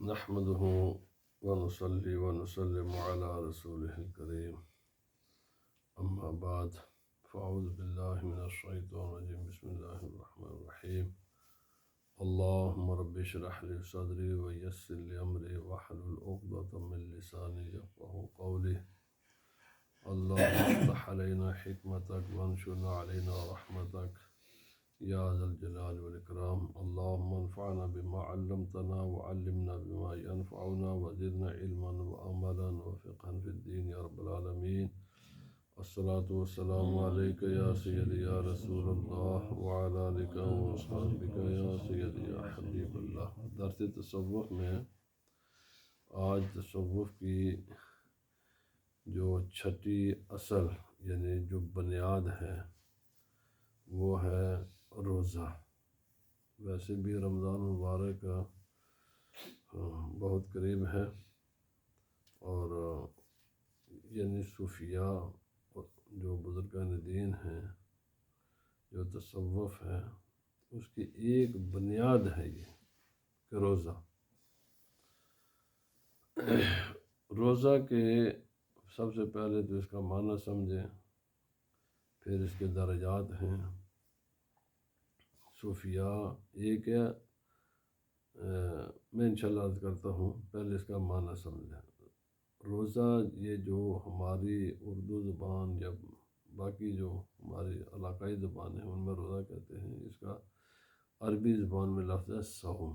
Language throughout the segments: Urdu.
نحمده ونصلي ونسلم على رسوله الكريم أما بعد فأعوذ بالله من الشيطان الرجيم بسم الله الرحمن الرحيم اللهم رب اشرح لي صدري ويسر لي أمري واحلل عقدة من لساني يفقهوا قولي اللهم افتح علينا حكمتك وانشرنا علينا رحمتك يا ذا الجلال والإكرام اللهم انفعنا بما علمتنا وعلمنا بما ينفعنا وزدنا علما وعملا وفقها في الدين يا رب العالمين الصلاة والسلام عليك يا سيدي يا رسول الله وعلى آلك وأصحابك يا سيدي يا حبيب الله. درس تصوف میں آج تصوف کی جو چھٹی اصل یعنی جو بنیاد ہے وہ ہے روزہ. ویسے بھی رمضان مبارک بہت قریب ہے اور یعنی صوفیاء جو بزرگان دین ہیں جو تصوف ہے اس کی ایک بنیاد ہے یہ کہ روزہ. روزہ کے سب سے پہلے تو اس کا معنی سمجھیں، پھر اس کے درجات ہیں. صوفیاء ایک ہے، میں انشاءاللہ عرض کرتا ہوں، پہلے اس کا معنی سمجھیں. روزہ یہ جو ہماری اردو زبان یا باقی جو ہماری علاقائی زبان ہیں ان میں روزہ کہتے ہیں، اس کا عربی زبان میں لفظ ہے صوم.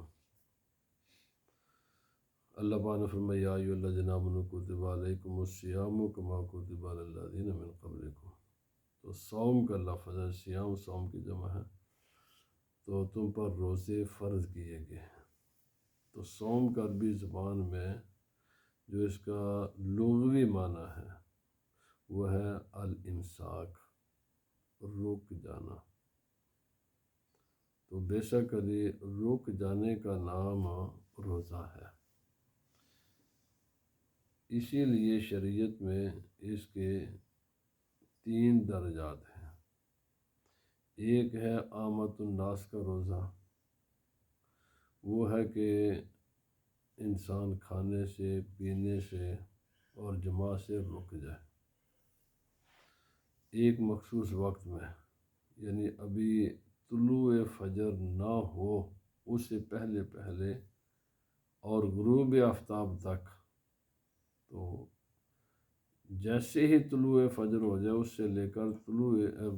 اللہ پاک نے فرمایا یا ایھا الذین آمنوا کتب علیکم الصیام کما کتب علی الذین من قبلکم. تو صوم کا لفظ ہے، صیام صوم کی جمع ہے، تو تم پر روزے فرض کیے گئے ہیں. تو صوم کا عربی زبان میں جو اس کا لغوی معنی ہے وہ ہے الامساک، رک جانا. تو بیسیکلی رک جانے کا نام روزہ ہے. اسی لیے شریعت میں اس کے 3 درجات ہیں. ایک ہے عامت الناس کا روزہ، وہ ہے کہ انسان کھانے سے پینے سے اور جماع سے رک جائے ایک مخصوص وقت میں، یعنی ابھی طلوع فجر نہ ہو اس سے پہلے پہلے اور غروب آفتاب تک. تو جیسے ہی طلوع فجر ہو جائے اس سے لے کر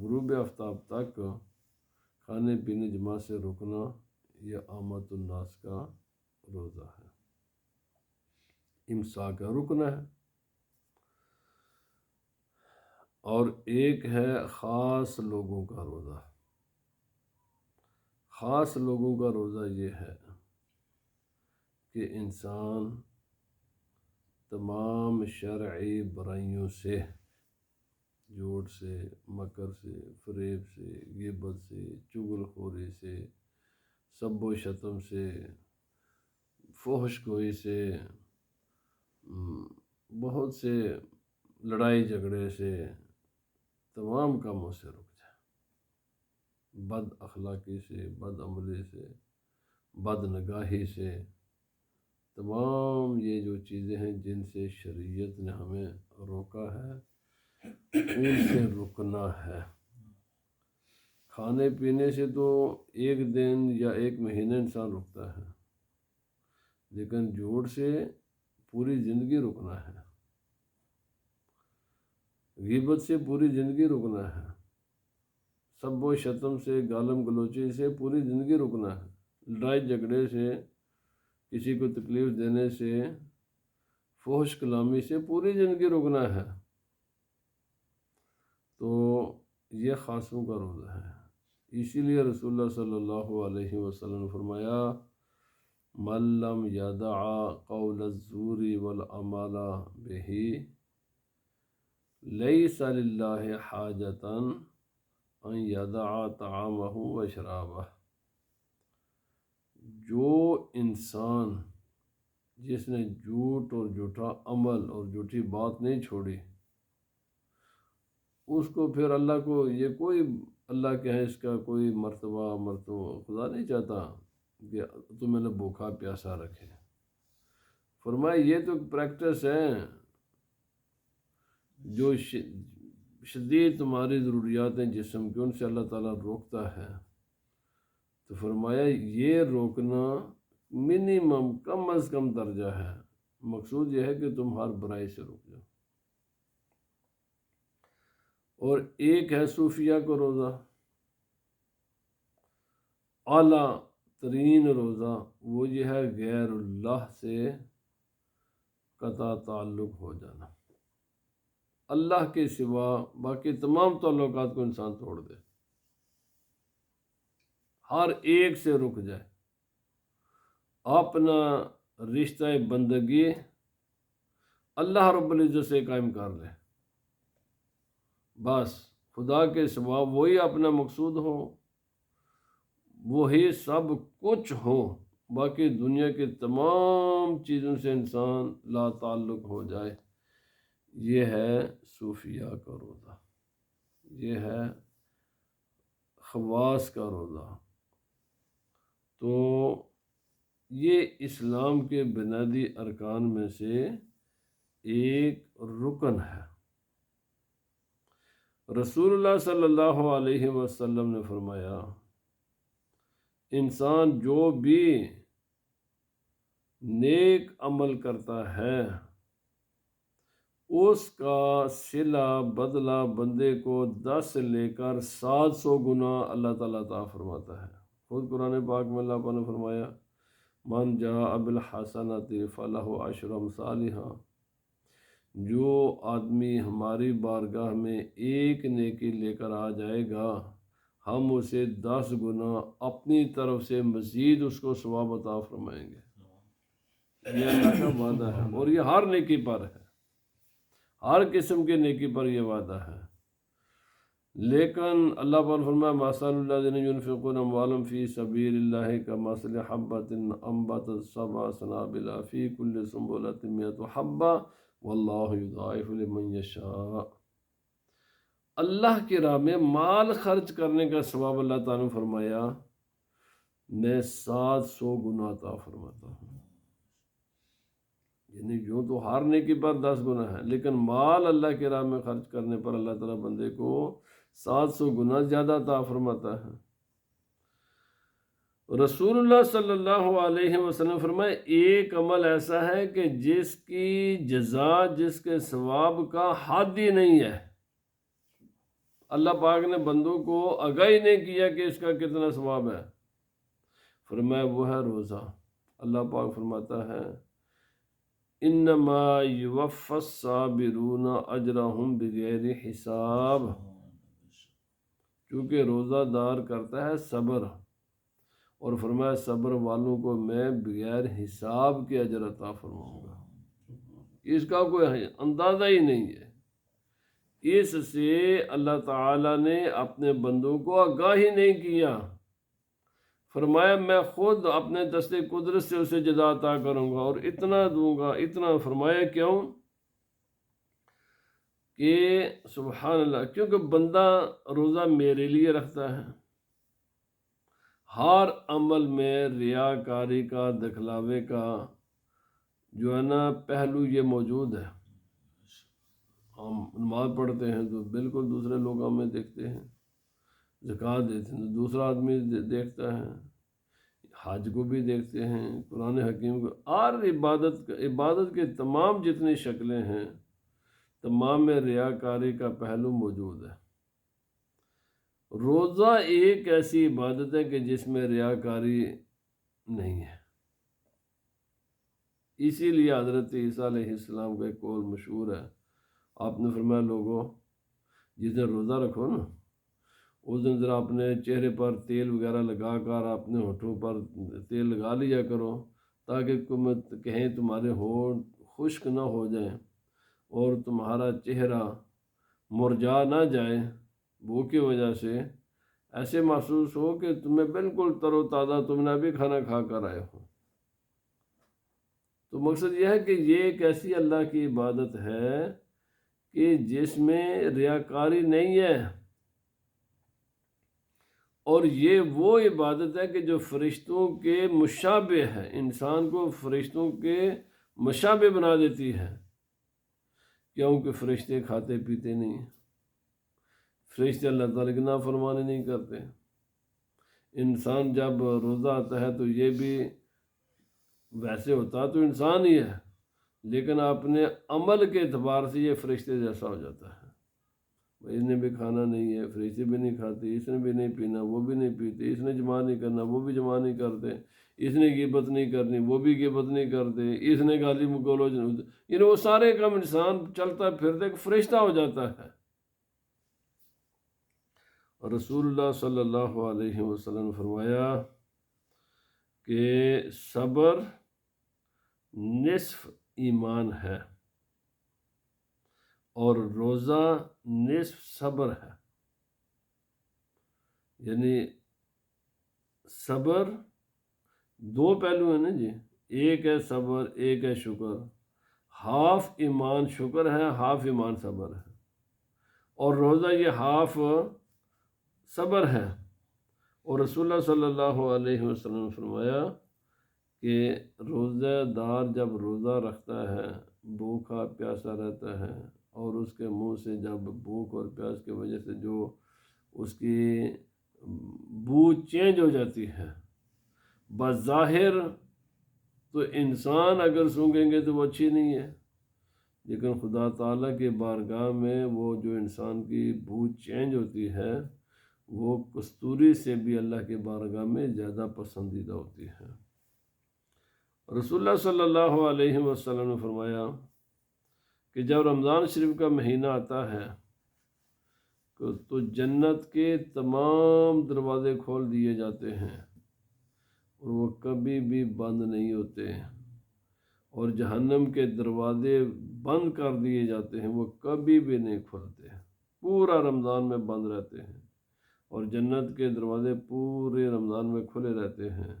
غروب آفتاب تک کھانے پینے جماع سے رکنا، یہ عامت الناس کا روزہ ہے. امساک ہے، رکنا ہے. اور ایک ہے خاص لوگوں کا روزہ. خاص لوگوں کا روزہ یہ ہے کہ انسان تمام شرعی برائیوں سے، جھوٹ سے، مکر سے، فریب سے، غیبت سے، چغل خوری سے، سب و شتم سے، فحش گوئی سے، بہت سے لڑائی جھگڑے سے، تمام کاموں سے رک جائے. بد اخلاقی سے، بد عملی سے، بد نگاہی سے، تمام یہ جو چیزیں ہیں جن سے شریعت نے ہمیں روکا ہے ان سے رکنا ہے. کھانے پینے سے تو ایک دن یا ایک مہینہ انسان رکتا ہے، لیکن جھوٹ سے پوری زندگی رکنا ہے، غیبت سے پوری زندگی رکنا ہے، سب و شتم سے، گالم گلوچی سے پوری زندگی رکنا ہے، لڑائی جھگڑے سے، کسی کو تکلیف دینے سے، فحش کلامی سے پوری زندگی رکنا ہے. تو یہ خاصوں کا روزہ ہے. اسی لیے رسول اللہ صلی اللہ علیہ وسلم نے فرمایا من لم یدع قول الزور والعمل بہ لیس للہ حاجۃ ان یدع طعامہ و شرابہ. جو انسان جس نے جھوٹ اور جھوٹا عمل اور جھوٹی بات نہیں چھوڑی، اس کو پھر اللہ کو یہ کوئی اللہ کے ہیں اس کا کوئی مرتبہ خدا نہیں چاہتا کہ تمہیں نہ بھوکا پیاسا رکھے. فرمایا یہ تو پریکٹس ہے، جو شدید تمہاری ضروریات ہیں جسم کی ان سے اللہ تعالیٰ روکتا ہے، تو فرمایا یہ روکنا منیمم کم از کم درجہ ہے، مقصود یہ ہے کہ تم ہر برائی سے رک جاؤ۔ اور ایک ہے صوفیہ کو روزہ، اعلیٰ ترین روزہ، وہ یہ ہے غیر اللہ سے قطع تعلق ہو جانا، اللہ کے سوا باقی تمام تعلقات کو انسان توڑ دے، ہر ایک سے رک جائے، اپنا رشتہ بندگی اللہ رب العزت سے قائم کر لے، بس خدا کے سوا وہی اپنا مقصود ہو، وہی سب کچھ ہو، باقی دنیا کے تمام چیزوں سے انسان لا تعلق ہو جائے۔ یہ ہے صوفیہ کا روزہ، یہ ہے خواص کا روزہ۔ تو یہ اسلام کے بنیادی ارکان میں سے ایک رکن ہے۔ رسول اللہ صلی اللہ علیہ وسلم نے فرمایا انسان جو بھی نیک عمل کرتا ہے اس کا صلہ بدلہ بندے کو 10 سے لے کر 700 گنا اللہ تعالیٰ عطا فرماتا ہے۔ خود قرآن پاک میں اللہ پاک نے فرمایا من جاء بالحسنۃ فلہ عشر امثالھا، جو آدمی ہماری بارگاہ میں ایک نیکی لے کر آ جائے گا ہم اسے 10 گنا اپنی طرف سے مزید اس کو ثواب عطا فرمائیں گے۔ یہ اللہ کا وعدہ ہے، اور یہ ہر نیکی پر ہے، ہر قسم کے نیکی پر یہ وعدہ ہے۔ لیکن اللہ پر فرمایا مثل الذین ينفقون اموالهم فی سبیل اللہ کمثل حبۃ انبتت 7 سنابل فی کل سنبلۃ 100 حبۃ واللہ یضاعف لمن یشاء۔ اللہ کی راہ میں مال خرچ کرنے کا ثواب اللہ تعالیٰ نے فرمایا میں 700 گنا عطا فرماتا ہوں۔ یعنی یوں تو ہر نیکی پر 10 گنا ہے، لیکن مال اللہ کی راہ میں خرچ کرنے پر اللہ تعالیٰ بندے کو 700 گنا زیادہ عطا فرماتا ہے۔ رسول اللہ صلی اللہ علیہ وسلم فرمائے ایک عمل ایسا ہے کہ جس کی جزا، جس کے ثواب کا حد ہی نہیں ہے، اللہ پاک نے بندوں کو آگاہی نہیں کیا کہ اس کا کتنا ثواب ہے، فرمایا وہ ہے روزہ۔ اللہ پاک فرماتا ہے انما یوفی الصابرون اجرہم بغیر حساب، کیونکہ روزہ دار کرتا ہے صبر، اور فرمایا صبر والوں کو میں بغیر حساب کے اجر عطا فرماؤں گا، اس کا کوئی اندازہ ہی نہیں ہے۔ اس سے اللہ تعالیٰ نے اپنے بندوں کو آگاہی نہیں کیا، فرمایا میں خود اپنے دست قدرت سے اسے جزا عطا کروں گا اور اتنا دوں گا، اتنا۔ فرمایا کیوں؟ کہ سبحان اللہ، کیونکہ بندہ روزہ میرے لیے رکھتا ہے۔ ہر عمل میں ریاکاری کا، دکھلاوے کا جو ہے نا پہلو یہ موجود ہے۔ ہم نماز پڑھتے ہیں تو بالکل دوسرے لوگ ہمیں دیکھتے ہیں، زکوٰۃ دیتے ہیں تو دوسرا آدمی دیکھتا ہے، حج کو بھی دیکھتے ہیں، قرآن حکیم کو، اور عبادت کے تمام جتنی شکلیں ہیں تمام میں ریاکاری کا پہلو موجود ہے۔ روزہ ایک ایسی عبادت ہے کہ جس میں ریاکاری نہیں ہے۔ اسی لیے حضرت عیسیٰ علیہ السلام کا ایک قول مشہور ہے، آپ نے فرمایا لوگوں جس دن روزہ رکھو نا اس دن ذرا اپنے چہرے پر تیل وغیرہ لگا کر اپنے ہونٹوں پر تیل لگا لیا کرو تاکہ کہیں تمہارے ہونٹ خشک نہ ہو جائیں اور تمہارا چہرہ مرجھا نہ جائے بھوک کی وجہ سے، ایسے محسوس ہو کہ تمہیں بالکل تر و تازہ، تم نے ابھی کھانا کھا کر آئے ہو۔ تو مقصد یہ ہے کہ یہ ایک ایسی اللہ کی عبادت ہے کہ جس میں ریاکاری نہیں ہے، اور یہ وہ عبادت ہے کہ جو فرشتوں کے مشابہ ہے، انسان کو فرشتوں کے مشابہ بنا دیتی ہے، کیونکہ فرشتے کھاتے پیتے نہیں ہیں، فرشتے اللہ تعالیٰ کی نافرمانی نہیں کرتے۔ انسان جب روزہ آتا ہے تو یہ بھی ویسے ہوتا تو انسان ہی ہے، لیکن اپنے عمل کے اعتبار سے یہ فرشتے جیسا ہو جاتا ہے۔ اس نے بھی کھانا نہیں ہے، فرشتے بھی نہیں کھاتے، اس نے بھی نہیں پینا، وہ بھی نہیں پیتے، اس نے جمع نہیں کرنا، وہ بھی جمع نہیں کرتے، اس نے غیبت نہیں کرنی، وہ بھی غیبت نہیں کرتے، اس نے گالی گلوچ، یعنی وہ سارے کام انسان چلتا پھرتا ایک فرشتہ ہو جاتا ہے۔ اور رسول اللہ صلی اللہ علیہ وسلم نے فرمایا کہ صبر نصف ایمان ہے اور روزہ نصف صبر ہے، یعنی صبر دو پہلو ہیں نا جی، ایک ہے صبر، ایک ہے شکر، ہاف ایمان شکر ہے، ہاف ایمان صبر ہے، اور روزہ یہ ہاف صبر ہے۔ اور رسول اللہ صلی اللہ علیہ وسلم نے فرمایا کہ روزہ دار جب روزہ رکھتا ہے بھوکا پیاسا رہتا ہے، اور اس کے منہ سے جب بھوک اور پیاس کی وجہ سے جو اس کی بو چینج ہو جاتی ہے، بظاہر تو انسان اگر سونگیں گے تو وہ اچھی نہیں ہے، لیکن خدا تعالیٰ کے بارگاہ میں وہ جو انسان کی بو چینج ہوتی ہے وہ کستوری سے بھی اللہ کے بارگاہ میں زیادہ پسندیدہ ہوتی ہے۔ رسول اللہ صلی اللہ علیہ وسلم نے فرمایا کہ جب رمضان شریف کا مہینہ آتا ہے تو جنت کے تمام دروازے کھول دیے جاتے ہیں اور وہ کبھی بھی بند نہیں ہوتے، اور جہنم کے دروازے بند کر دیے جاتے ہیں، وہ کبھی بھی نہیں کھلتے، پورا رمضان میں بند رہتے ہیں، اور جنت کے دروازے پورے رمضان میں کھلے رہتے ہیں،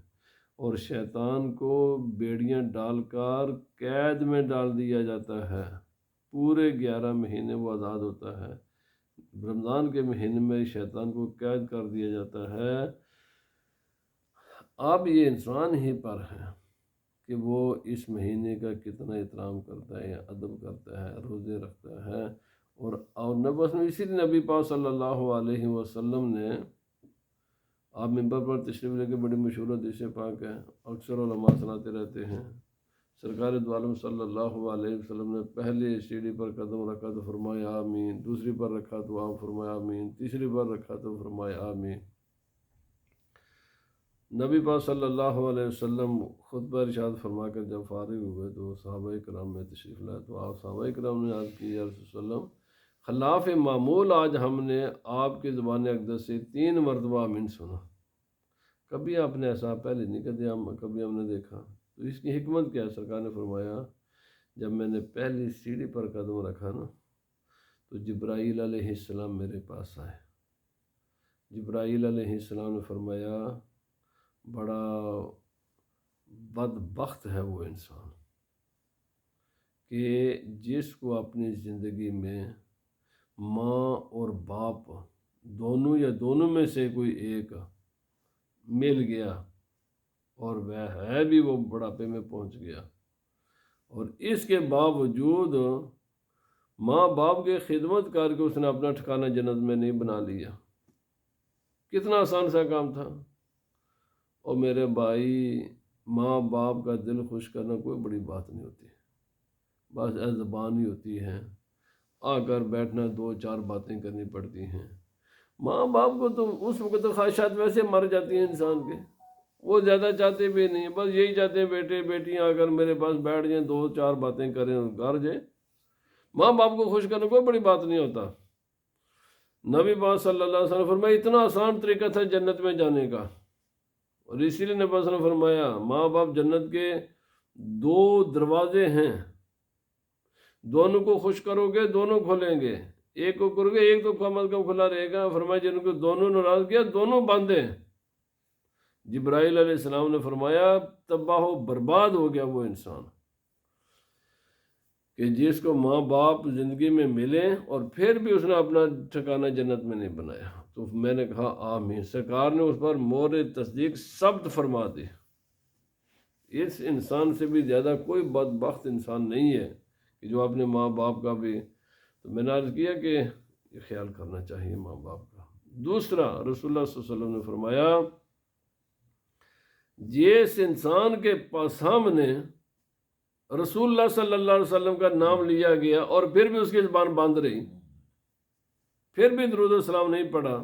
اور شیطان کو بیڑیاں ڈال کر قید میں ڈال دیا جاتا ہے، پورے 11 مہینے وہ آزاد ہوتا ہے۔ رمضان کے مہینے میں شیطان کو قید کر دیا جاتا ہے۔ اب یہ انسان ہی پر ہے کہ وہ اس مہینے کا کتنا احترام کرتا ہے، ادب کرتا ہے، روزے رکھتا ہے، اور بس اسی لیے نبی پاک صلی اللہ علیہ وسلم نے، آپ منبر پر تشریف لے کے بڑی مشہور حدیث پاک ہے، اکثر علماء سناتے رہتے ہیں، سرکار دو عالم صلی اللہ علیہ وسلم نے پہلے سیڑھی پر قدم رکھا تو فرمایا آمین، دوسری پر رکھا تو آپ فرمایا آمین، تیسری پر رکھا تو فرمایا آمین۔ نبی پاک صلی اللہ علیہ وسلم خطبہ ارشاد فرما کر جب فارغ ہوئے تو صحابہ کرام میں تشریف لائے، تو آپ صحابہ کرام نے عرض کی یا رسول اللہ، خلاف معمول آج ہم نے آپ کی زبان اقدس سے 3 مرتبہ آمین سنا، کبھی آپ نے ایسا پہلے نہیں کبھی ہم نے دیکھا، تو اس کی حکمت کیا ہے؟ سرکار نے فرمایا جب میں نے پہلی سیڑھی پر قدم رکھا نا تو جبرائیل علیہ السلام میرے پاس آئے، جبرائیل علیہ السلام نے فرمایا بڑا بدبخت ہے وہ انسان کہ جس کو اپنی زندگی میں ماں اور باپ دونوں یا دونوں میں سے کوئی ایک مل گیا اور وہ ہے بھی وہ بڑھاپے میں پہنچ گیا، اور اس کے باوجود ماں باپ کی خدمت کر کے اس نے اپنا ٹھکانہ جنت میں نہیں بنا لیا، کتنا آسان سا کام تھا۔ اور میرے بھائی، ماں باپ کا دل خوش کرنا کوئی بڑی بات نہیں ہوتی، بس زبان ہی ہوتی ہے، آ کر بیٹھنا 2-4 باتیں کرنی پڑتی ہیں۔ ماں باپ کو تو اس وقت خواہشات ویسے مر جاتی ہیں انسان کے، وہ زیادہ چاہتے بھی نہیں ہیں، بس یہی چاہتے ہیں بیٹے بیٹیاں آ کر میرے پاس بیٹھ جائیں، 2-4 باتیں کریں اور گھر جائیں۔ ماں باپ کو خوش کرنا کوئی بڑی بات نہیں ہوتا۔ نبی پاک صلی اللہ علیہ وسلم فرمایا اتنا آسان طریقہ تھا جنت میں جانے کا، اور اسی لیے نبی صلی اللہ علیہ وسلم نے فرمایا ماں باپ جنت کے 2 دروازے ہیں، دونوں کو خوش کرو گے دونوں کھولیں گے، ایک کو کرو گے ایک تو کم از کم کھلا رہے گا، فرمایا جن کو دونوں ناراض کیا دونوں بند ہیں۔ جبرائیل علیہ السلام نے فرمایا تباہ و برباد ہو گیا وہ انسان کہ جس کو ماں باپ زندگی میں ملے اور پھر بھی اس نے اپنا ٹھکانہ جنت میں نہیں بنایا۔ تو میں نے کہا آمین، سرکار نے اس پر مہر تصدیق ثبت فرما دی۔ اس انسان سے بھی زیادہ کوئی بدبخت انسان نہیں ہے کہ جو اپنے ماں باپ کا بھی، تو میں نے عرض کیا کہ یہ خیال کرنا چاہیے ماں باپ کا۔ دوسرا، رسول اللہ صلی اللہ علیہ وسلم نے فرمایا جس انسان کے سامنے رسول اللہ صلی اللہ علیہ وسلم کا نام لیا گیا اور پھر بھی اس کی زبان بند رہی، پھر بھی درود السلام نہیں پڑھا،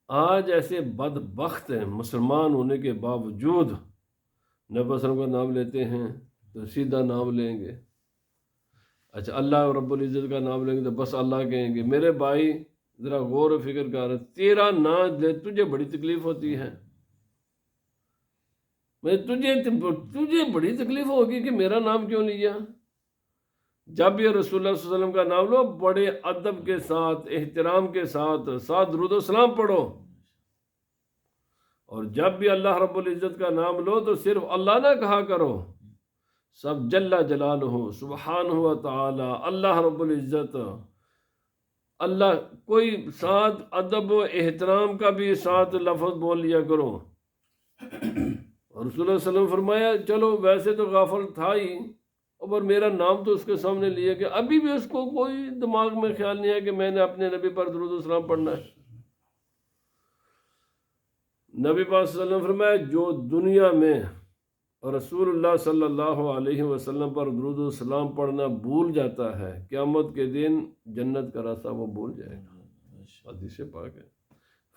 آج ایسے بدبخت ہیں مسلمان ہونے کے باوجود، نبی صلی اللہ علیہ وسلم کا نام لیتے ہیں تو سیدھا نام لیں گے، اچھا اللہ رب العزت کا نام لیں گے تو بس اللہ کہیں گے۔ میرے بھائی ذرا غور و فکر کر، تیرا نام لے تجھے بڑی تکلیف ہوتی ہے، تجھے بڑی تکلیف ہوگی کہ میرا نام کیوں لیا؟ جب یہ رسول اللہ صلی اللہ علیہ وسلم کا نام لو بڑے ادب کے ساتھ، احترام کے ساتھ درود و سلام پڑھو، اور جب بھی اللہ رب العزت کا نام لو تو صرف اللہ نہ کہا کرو، سب جل جلالہ سبحانہ و تعالی، اللہ رب العزت، اللہ، کوئی ساتھ ادب و احترام کا بھی ساتھ لفظ بول لیا کرو۔ اور رسول اللہ صلی اللہ علیہ وسلم فرمایا چلو ویسے تو غافل تھا ہی، اور میرا نام تو اس کے سامنے لیا کہ ابھی بھی اس کو کوئی دماغ میں خیال نہیں ہے کہ میں نے اپنے نبی پر درود و سلام پڑھنا ہے۔ نبی پاک صلی اللہ علیہ وسلم فرمایا جو دنیا میں رسول اللہ صلی اللہ علیہ وسلم پر درود و سلام پڑھنا بھول جاتا ہے، قیامت کے دن جنت کا راستہ وہ بھول جائے گا، حدیث پاک ہے۔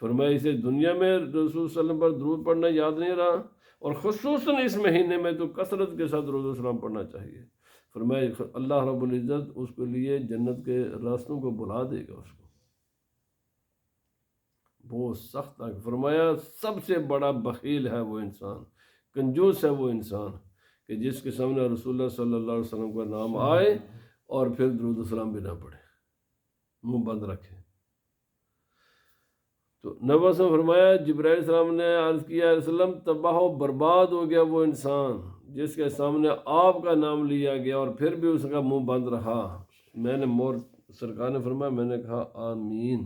فرمایا اسے دنیا میں رسول صلی اللہ علیہ وسلم پر درود پڑھنا یاد نہیں رہا، اور خصوصاً اس مہینے میں تو کثرت کے ساتھ درود و سلام پڑھنا چاہیے۔ فرمایا اللہ رب العزت اس کے لیے جنت کے راستوں کو بلا دے گا، اس کو بہت سخت ہے۔ فرمایا سب سے بڑا بخیل ہے وہ انسان، کنجوس ہے وہ انسان کہ جس کے سامنے رسول اللہ صلی اللہ علیہ وسلم کا نام آئے اور پھر درود السلام بھی نہ پڑھے، منہ بند رکھے۔ تو نبی صلی اللہ علیہ وسلم فرمایا جبرائیل علیہ السلام نے عرض کیا علیہ السلام تباہ و برباد ہو گیا وہ انسان جس کے سامنے آپ کا نام لیا گیا اور پھر بھی اس کا منہ بند رہا۔ میں نے سرکار نے فرمایا، میں نے کہا آمین۔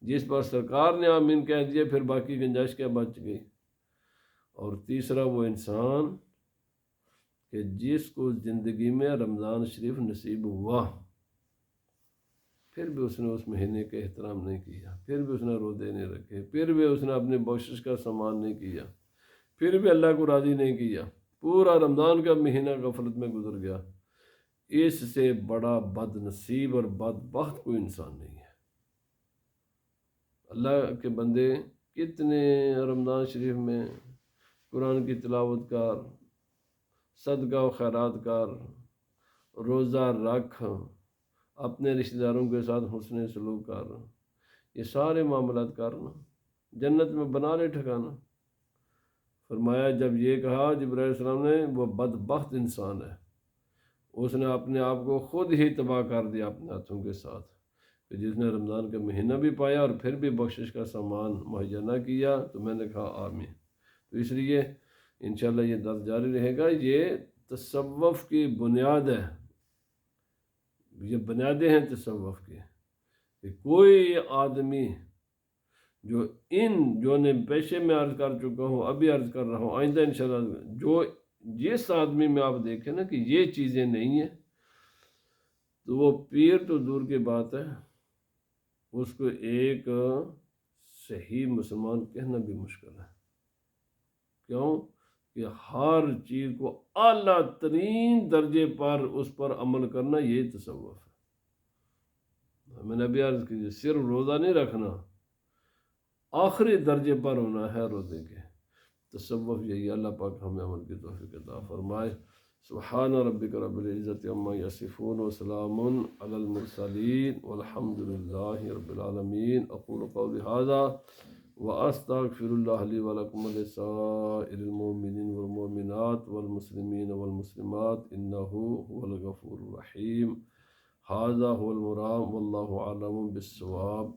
جس پر سرکار نے آمین کہہ دیا پھر باقی گنجائش کیا بچ گئی۔ اور تیسرا وہ انسان کہ جس کو زندگی میں رمضان شریف نصیب ہوا پھر بھی اس نے اس مہینے کا احترام نہیں کیا، پھر بھی اس نے روزے نہیں رکھے، پھر بھی اس نے اپنی بخشش کا سامان نہیں کیا، پھر بھی اللہ کو راضی نہیں کیا، پورا رمضان کا مہینہ غفلت میں گزر گیا۔ اس سے بڑا بد نصیب اور بدبخت کوئی انسان نہیں ہے۔ اللہ کے بندے کتنے رمضان شریف میں قرآن کی تلاوت کار، صدقہ و خیرات کار، روزہ رکھ، اپنے رشتہ داروں کے ساتھ حسن سلوک کر، یہ سارے معاملات کرنا، جنت میں بنا لے ٹھکانا۔ فرمایا جب یہ کہا جبرائیل علیہ السلام نے وہ بدبخت انسان ہے، اس نے اپنے آپ کو خود ہی تباہ کر دیا اپنے ہاتھوں کے ساتھ، کہ جس نے رمضان کا مہینہ بھی پایا اور پھر بھی بخشش کا سامان مہیا نہ کیا۔ تو میں نے کہا آمین۔ تو اس لیے انشاءاللہ یہ درس جاری رہے گا۔ یہ تصوف کی بنیاد ہے، یہ بنیادیں ہیں تصوف کی، کہ کوئی آدمی جو نے پیشے میں عرض کر چکا ہوں، ابھی عرض کر رہا ہوں، آئندہ انشاءاللہ جو جس آدمی میں آپ دیکھیں نا کہ یہ چیزیں نہیں ہیں تو وہ پیر تو دور کی بات ہے، اس کو ایک صحیح مسلمان کہنا بھی مشکل ہے۔ کیوں کہ ہر چیز کو اعلیٰ ترین درجے پر اس پر عمل کرنا یہی تصوف ہے۔ میں نے ابھی عرض کی صرف روزہ نہیں رکھنا، آخری درجے پر ہونا ہے روزے کے۔ تصوف یہی، اللہ پاک ہمیں عمل کی توفیق عطا فرمائے۔ سبحان ربک رب العزت عما یصفون وسلام علی المرسلین والحمد للہ رب العالمین۔ اقول قولی ھذا واستغفر اللہ لی ولکم ولسائر المؤمنین والمؤمنات والمسلمین والمسلمات انہ هو الغفور الرحیم۔ ھذا هو المرام واللہ اعلم بالصواب۔